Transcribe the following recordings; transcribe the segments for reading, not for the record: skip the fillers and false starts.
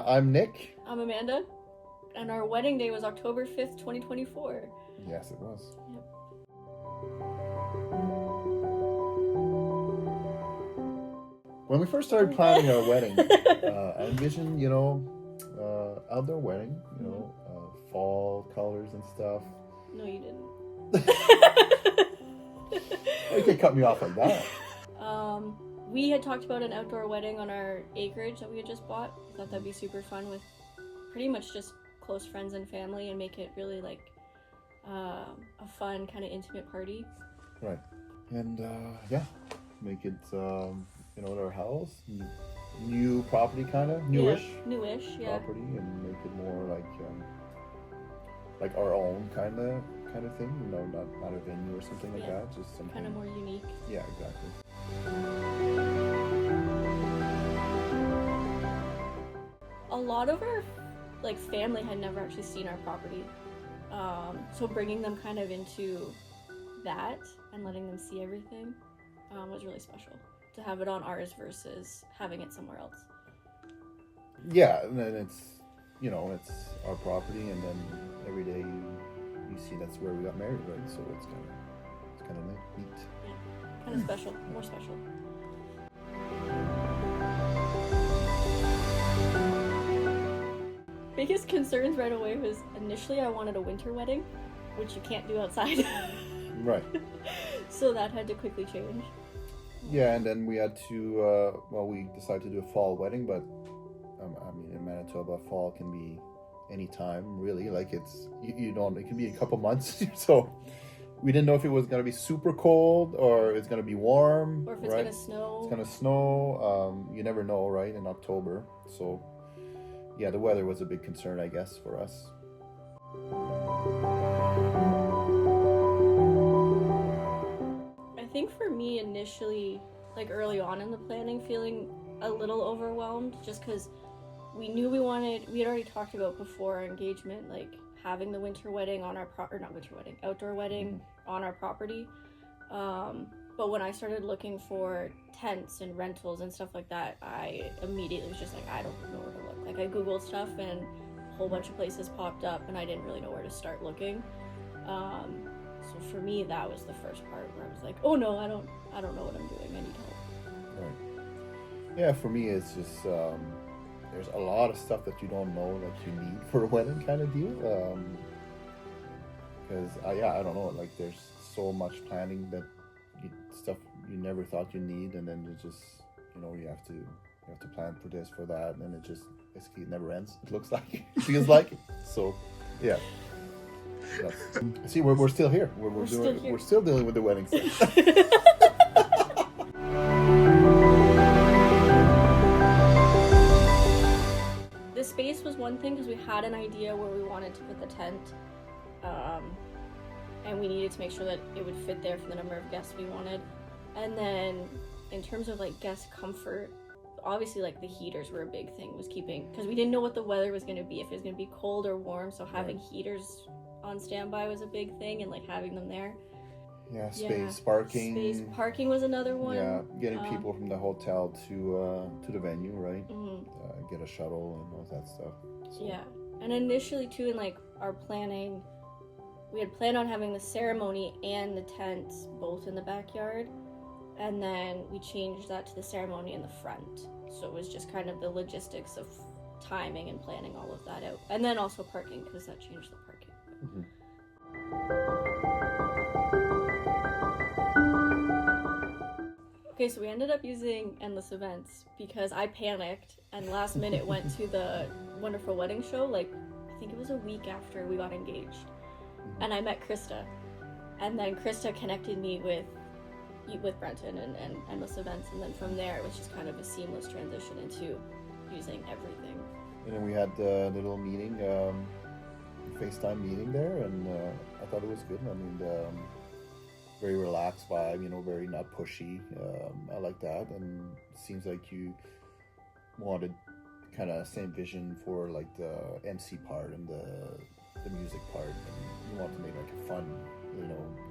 I'm Nick. I'm Amanda. And our wedding day was October 5th, 2024. Yes, it was. Yep. When we first started planning our wedding, I envisioned, outdoor wedding, fall colors and stuff. No, you didn't. You can't cut me off like that. We had talked about an outdoor wedding on our acreage that we had just bought. We thought that'd be super fun with pretty much just close friends and family and make it really like a fun kind of intimate party. Right. And make it at our house, new property kind of, newish property, and make it more like our own kind of thing, not a venue or something like that, just something kind of more unique. Yeah, exactly. A lot of our family had never actually seen our property, so bringing them kind of into that and letting them see everything was really special, to have it on ours versus having it somewhere else. Yeah, and then it's our property, and then every day you see that's where we got married, right? So it's kind of neat. Yeah, kind of special, more special. Biggest concerns right away was initially I wanted a winter wedding, which you can't do outside. Right. So that had to quickly change. Yeah, and then we had to, we decided to do a fall wedding, but in Manitoba, fall can be any time, really. Like it can be a couple months. So we didn't know if it was going to be super cold or it's going to be warm. Or if it's going to snow. It's going to snow. You never know, right, in October. So, yeah, the weather was a big concern, I guess, for us. I think for me initially, early on in the planning, feeling a little overwhelmed just because we knew we had already talked about before our engagement, having the winter wedding on our outdoor wedding on our property. But when I started looking for tents and rentals and stuff like that, I immediately was just I don't know where to look. I Googled stuff and a whole bunch of places popped up and I didn't really know where to start looking. So for me, that was the first part where I was like, oh no, I don't know what I'm doing. I need help. Right. Yeah, for me, it's just, there's a lot of stuff that you don't know that you need for a wedding kind of deal. Because, I don't know, there's so much planning that stuff you never thought you need, and then you just, you have to plan for this, for that, and it just basically never ends. It looks like, it feels like. So, yeah. See, we're still here. We're still dealing with the wedding stuff. The space was one thing because we had an idea where we wanted to put the tent, and we needed to make sure that it would fit there for the number of guests we wanted. And then in terms of guest comfort, obviously the heaters were a big thing, was keeping, because we didn't know what the weather was going to be, if it was going to be cold or warm, so having heaters on standby was a big thing, and having them there. Parking was another one. Yeah, getting people from the hotel to the venue, right? Get a shuttle and all that stuff. So. Yeah, and initially too, in our planning, we had planned on having the ceremony and the tents both in the backyard, and then we changed that to the ceremony in the front. So it was just kind of the logistics of timing and planning all of that out, and then also parking, because that changed the parking. Mm-hmm. Okay, so we ended up using Endless Events because I panicked and last minute went to the Wonderful Wedding Show, I think it was a week after we got engaged. And I met Krista. And then Krista connected me with Brenton and Endless Events, and then from there it was just kind of a seamless transition into using everything. And then we had the little meeting, FaceTime meeting there, and I thought it was good. Very relaxed vibe, very not pushy. I like that, and it seems like you wanted kind of same vision for the MC part and the music part, and you want to make it fun,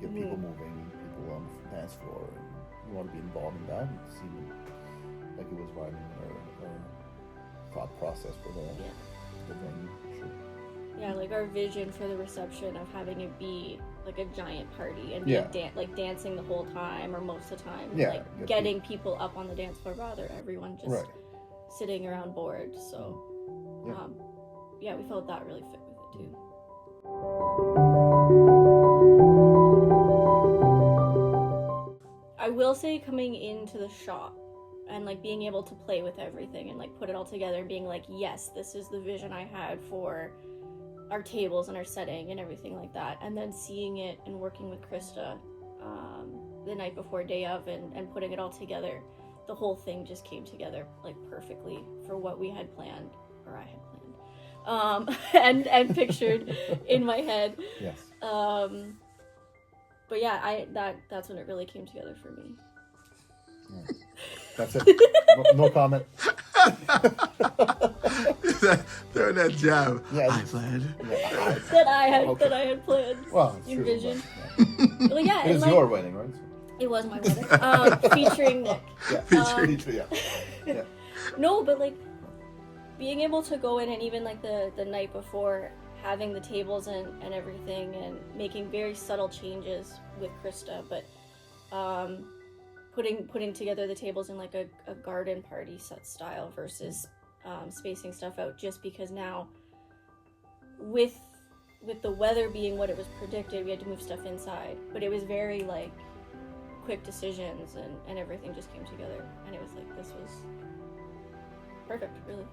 get people moving, people on the dance floor, and you want to be involved in that. It seemed like it was vibing thought process for the venue. Sure. Yeah, like our vision for the reception of having it be like a giant party and like dancing the whole time or most of the time. Yeah, like getting people up on the dance floor rather everyone just sitting around board. So we felt that really fit with it too. I will say coming into the shop and like being able to play with everything and like put it all together and being like, yes, this is the vision I had for our tables and our setting and everything like that, and then seeing it and working with Krista the night before day of and putting it all together, the whole thing just came together like perfectly for what we had planned, or I had planned, and pictured in my head. Yes. But yeah, that's when it really came together for me. Yeah. That's it. No comment. Throw that jab. Yeah, I planned. Yeah, that I had planned. Well, it's envisioned. True, Well, yeah, it was your wedding, right? It was my wedding. Featuring Nick. Yeah. Yeah. No, but like being able to go in and even like the night before having the tables and everything and making very subtle changes with Krista, but putting together the tables in like a garden party set style versus spacing stuff out, just because now with the weather being what it was predicted, we had to move stuff inside, but it was very like quick decisions and everything just came together, and it was like this was perfect, really.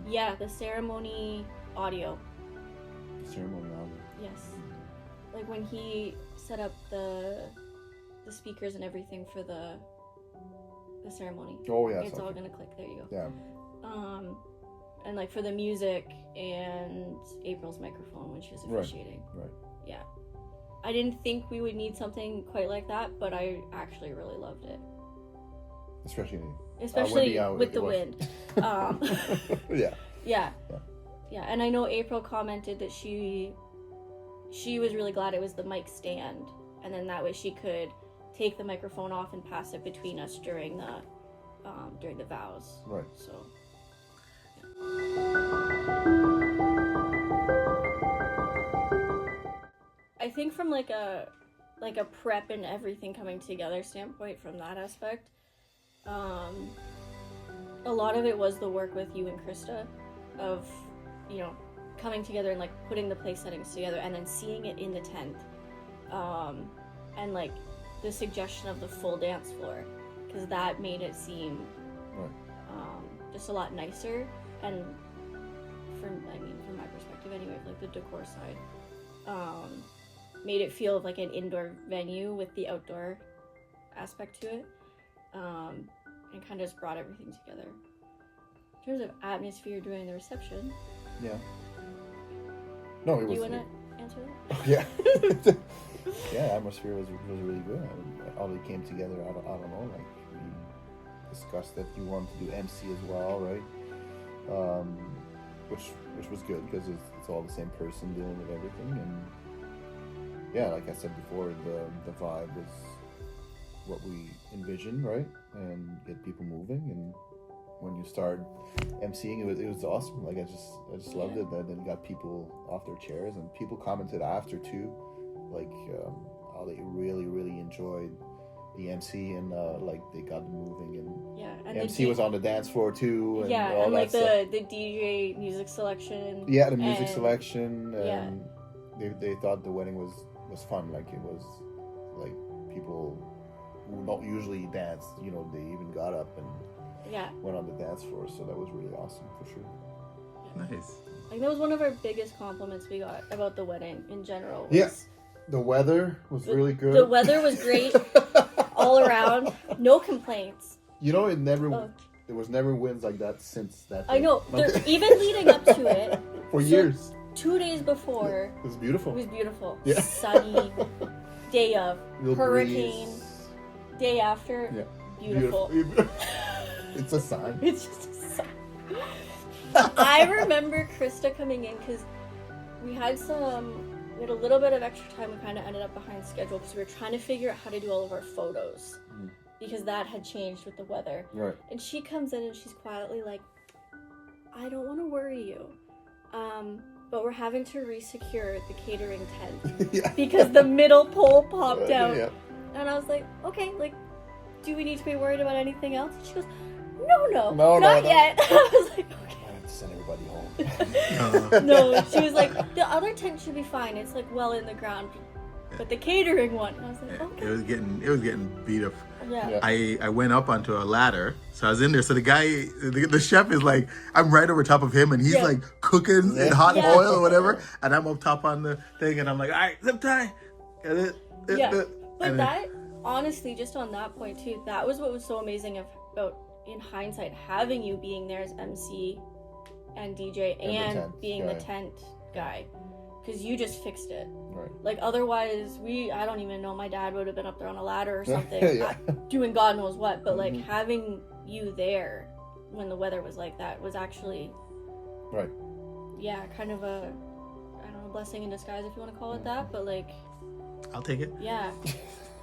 Yeah, the ceremony audio. Ceremony audio. Yes. Like when he set up the speakers and everything for the ceremony. Oh yeah. It's all gonna click. There you go. Yeah. And like for the music and April's microphone when she was officiating. Right. Yeah. I didn't think we would need something quite like that, but I actually really loved it. Especially with the wind. Yeah. Yeah, and I know April commented that she was really glad it was the mic stand, and then that way she could take the microphone off and pass it between us during the vows. Right. So. I think from like a prep and everything coming together standpoint from that aspect, a lot of it was the work with you and Krista of, coming together and like putting the place settings together and then seeing it in the tent, and like the suggestion of the full dance floor, because that made it seem just a lot nicer, and from my perspective anyway, like the decor side, made it feel like an indoor venue with the outdoor aspect to it, and kind of just brought everything together. In terms of atmosphere during the reception. Yeah. No, it was. Do you want to answer that? Yeah. Yeah, atmosphere was really good. All it came together. I don't know. Like we discussed that you wanted to do MC as well, right? Which was good because it's all the same person dealing with everything, and yeah, like I said before, the vibe was what we envisioned, right? And get people moving, and when you start emceeing, it was awesome. Like I just loved it. That then you got people off their chairs, and people commented after too, like how they really enjoyed the MC, and like they got them moving, and the MC was on the dance floor too, and all and that like stuff. the DJ music selection. Yeah, the music selection, and yeah. they thought the wedding was fun. Like it was like people who don't usually dance, they even got up and went on the dance floor, so that was really awesome for sure. Nice. Like that was one of our biggest compliments we got about the wedding in general. The weather was really good. The weather was great all around. No complaints. There was never winds like that since that day. I know. Even leading up to it. For years. 2 days before. It was beautiful. It was beautiful. Yeah. Sunny. Day of. Hurricane. Breeze. Day after. Yeah. Beautiful. It's a sign. It's just a sign. I remember Krista coming in because we had some we had a little bit of extra time. We kind of ended up behind schedule because we were trying to figure out how to do all of our photos because that had changed with the weather. Right. And she comes in and she's quietly like, I don't want to worry you, but we're having to resecure the catering tent because the middle pole popped out. Yeah. And I was like, okay, like, do we need to be worried about anything else? And she goes, no, not yet. I was like, okay. I have to send everybody home. No, she was like, the other tent should be fine. It's like well in the ground, but the catering one. And I was like, okay. It was getting beat up. Yeah. I went up onto a ladder, so I was in there. So the guy, the chef is like, I'm right over top of him, and he's like cooking in hot oil or whatever, and I'm up top on the thing, and I'm like, all right, zip tie. But that, honestly, just on that point too, that was what was so amazing about, in hindsight, having you being there as MC and DJ and being the tent guy, because you just fixed it. Right. Like, otherwise, I don't even know, my dad would have been up there on a ladder or something, doing God knows what, but like, having you there when the weather was like that was actually, kind of a, I don't know, blessing in disguise, if you want to call it that, but like, I'll take it. Yeah.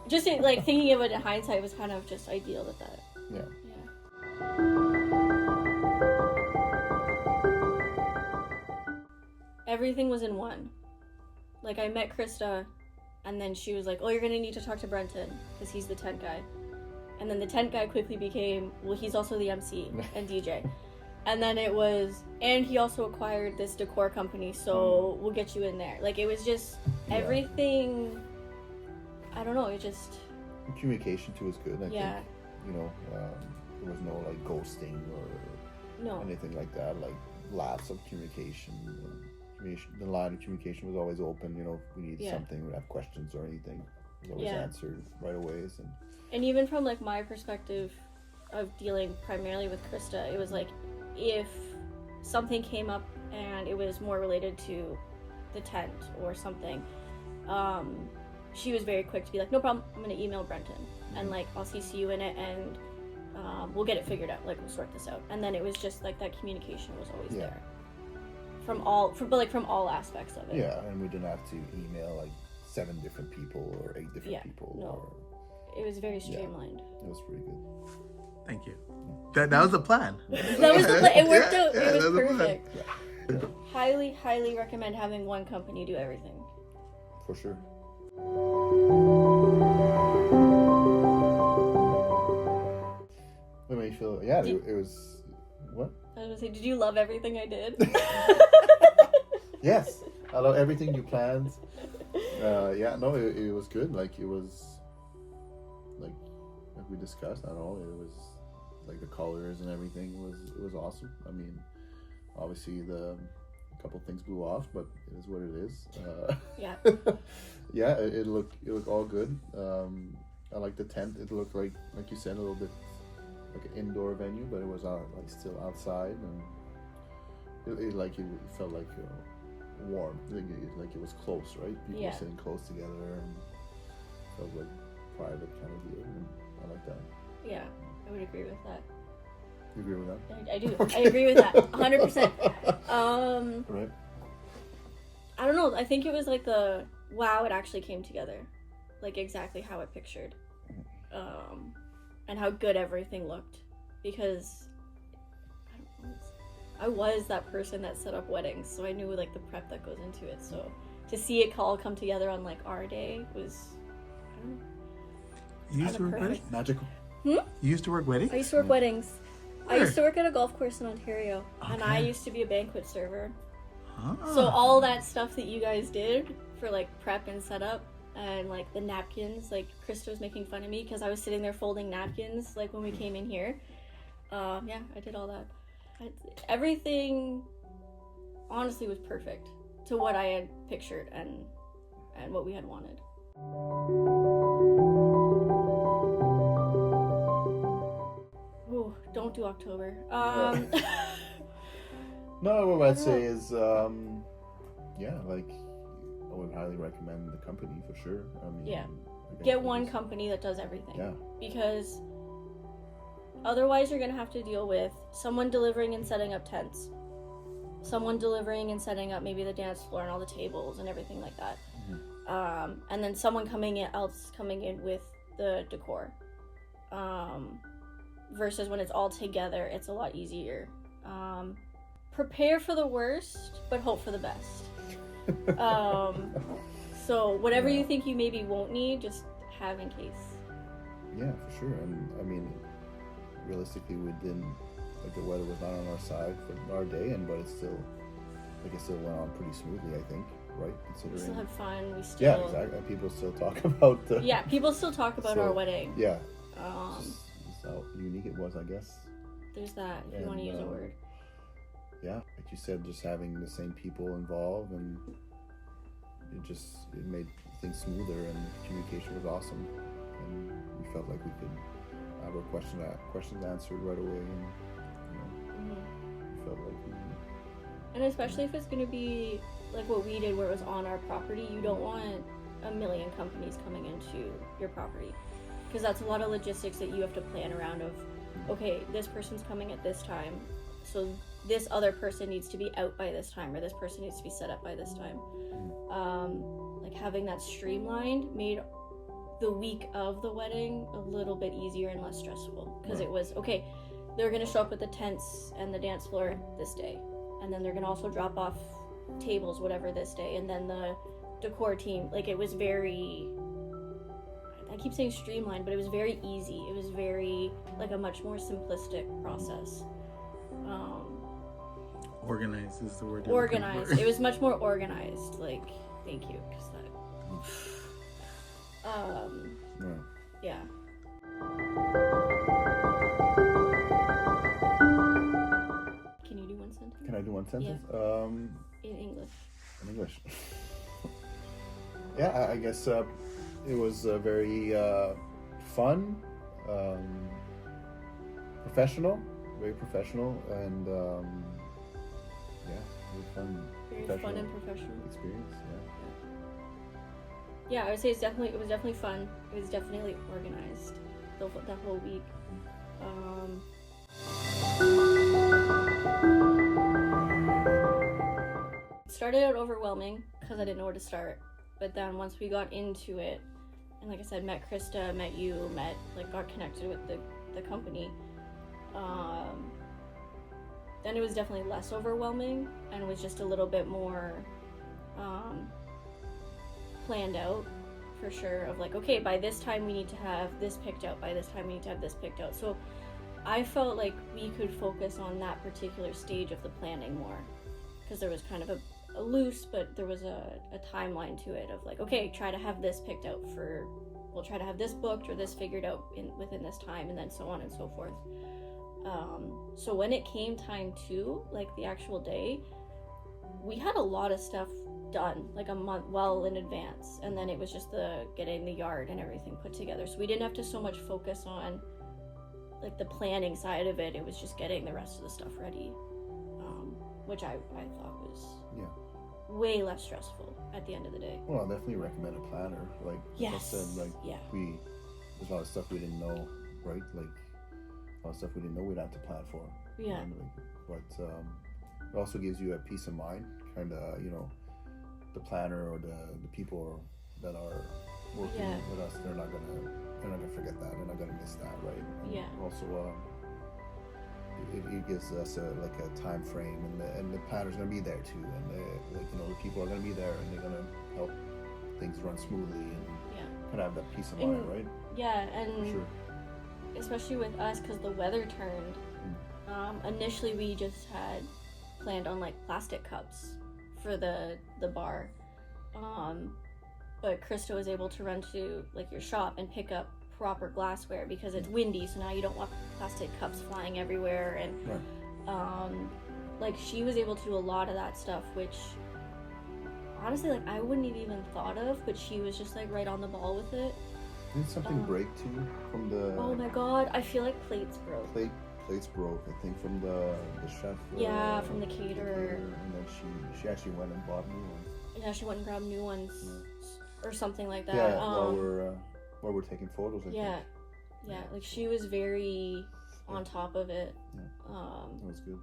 Just like thinking of it in hindsight was kind of just ideal with that. Yeah. Everything was in one. Like, I met Krista, and then she was like, oh, you're gonna need to talk to Brenton, because he's the tent guy. And then the tent guy quickly became, well, he's also the MC and DJ. And then it was, and he also acquired this decor company, so we'll get you in there. Like, it was just everything, I don't know, it just... Communication too was good, I think. You know, there was no like ghosting or anything like that, like lots of communication. The line of communication was always open, you know, if we needed something, we'd have questions or anything, it was always answered right away. And even from like my perspective of dealing primarily with Krista, it was like, if something came up and it was more related to the tent or something, she was very quick to be like, no problem, I'm going to email Brenton, and like, I'll CC you in it, and we'll get it figured out, like, we'll sort this out. And then it was just like, that communication was always there from all aspects of it. Yeah, and we didn't have to email like 7 different people or 8 different people. No, it was very streamlined. It was pretty good. Thank you. That was the plan. That was the plan. It worked out. It was perfect. Highly, highly recommend having one company do everything. For sure. What made you feel? Yeah, it was. What? I was gonna say, did you love everything I did? Yes, I love everything you planned. It was good. Like, it was like we discussed. I don't know. It was like the colors and everything was awesome. I mean, obviously a couple things blew off, but it is what it is. It looked all good. I like the tent. It looked like you said, a little bit like an indoor venue, but it was still outside, and it felt like warm. Like it was close, right? People were sitting close together, and felt like private kind of deal. And I like that. Yeah, I would agree with that. You agree with that? I do. I agree with that 100%. Right. I don't know. I think it was like it actually came together, like exactly how I pictured, and how good everything looked, because I was that person that set up weddings, so I knew like the prep that goes into it. So to see it all come together on like our day was, I don't know. You used to work weddings? Magical. You used to work weddings? I used to work weddings. Where? I used to work at a golf course in Ontario, and I used to be a banquet server. Ah. So all that stuff that you guys did for like prep and setup, and like the napkins, like Krista was making fun of me because I was sitting there folding napkins like when we came in here. I did all that. Everything honestly was perfect to what I had pictured and what we had wanted. Ooh, don't do October. No, what I'd say is, I would highly recommend the company for sure. I mean, get one company that does everything. Yeah. Because otherwise you're going to have to deal with someone delivering and setting up tents, someone delivering and setting up maybe the dance floor and all the tables and everything like that. And then someone coming in with the decor. Versus when it's all together, it's a lot easier. Prepare for the worst, but hope for the best. So whatever you think you maybe won't need, just have in case. Yeah, for sure. And I mean, realistically, we didn't, like, the weather was not on our side for our day, but it still went on pretty smoothly, I think, right? Considering We still had fun. We still... Yeah, exactly. And people still talk about the... Yeah, people still talk about our wedding. Yeah. Just how unique it was, I guess. There's that, if you want to use a word. Yeah, like you said, just having the same people involved, and it made things smoother, and communication was awesome, and we felt like we could have our questions answered right away, and we felt like we... And especially if it's going to be like what we did, where it was on our property, you don't want a million companies coming into your property, because that's a lot of logistics that you have to plan around of, okay, this person's coming at this time, so this other person needs to be out by this time, or this person needs to be set up by this time. Like having that streamlined made the week of the wedding a little bit easier and less stressful, because it was, okay, they're going to show up with the tents and the dance floor this day, and then they're going to also drop off tables, whatever, this day, and then the decor team, like, it was very, I keep saying streamlined, but it was very easy. It was very, like, a much more simplistic process. Organized is the word. Organized. It was much more organized. Like, thank you, because that. Yeah. Can you do one sentence? Can I do one sentence? Yeah. In English. In English. Yeah, I guess it was very fun, professional, very professional, and very fun and professional experience. Yeah, I would say it was definitely fun. It was definitely organized that whole week. It started out overwhelming because I didn't know where to start, but then once we got into it, and like I said, met Krista, met you, got connected with the company, then it was definitely less overwhelming, and it was just a little bit more planned out, for sure, of like, okay, by this time we need to have this picked out, by this time we need to have this picked out. So I felt like we could focus on that particular stage of the planning more, because there was kind of a loose, but there was a timeline to it of like, okay, try to have this picked out we'll try to have this booked or this figured out within this time, and then so on and so forth. So when it came time to, like, the actual day, we had a lot of stuff done, like, a month well in advance, and then it was just getting the yard and everything put together, so we didn't have to so much focus on, like, the planning side of it. It was just getting the rest of the stuff ready, which I thought was way less stressful at the end of the day. Well, I definitely recommend a planner. Like, yes. I said, like, there's a lot of stuff we didn't know, right? Like, a lot of stuff we didn't know we'd have to plan for. Yeah. But it also gives you a peace of mind, kind of, the planner or the people that are working with us, they're not gonna forget that. They're not gonna miss that, right? And also, it gives us a time frame, and the planner's gonna be there too, and the people are gonna be there, and they're gonna help things run smoothly, and kind of have that peace of mind, right? Yeah, and for sure. Especially with us, because the weather turned. Initially, we just had planned on, like, plastic cups for the bar, but Krista was able to run to, like, your shop and pick up proper glassware, because it's windy, so now you don't want plastic cups flying everywhere, and like, she was able to do a lot of that stuff, which honestly, like, I wouldn't have even thought of, but she was just, like, right on the ball with it. Did something break too from the... Oh my god, I feel like plates broke. Plates broke, I think, from the chef. Yeah, from the caterer. And then she actually went and bought new ones. Yeah, she went and grabbed new ones, or something like that. Yeah, while we're taking photos, I think. Yeah, like, she was very on top of it. Yeah, that was good.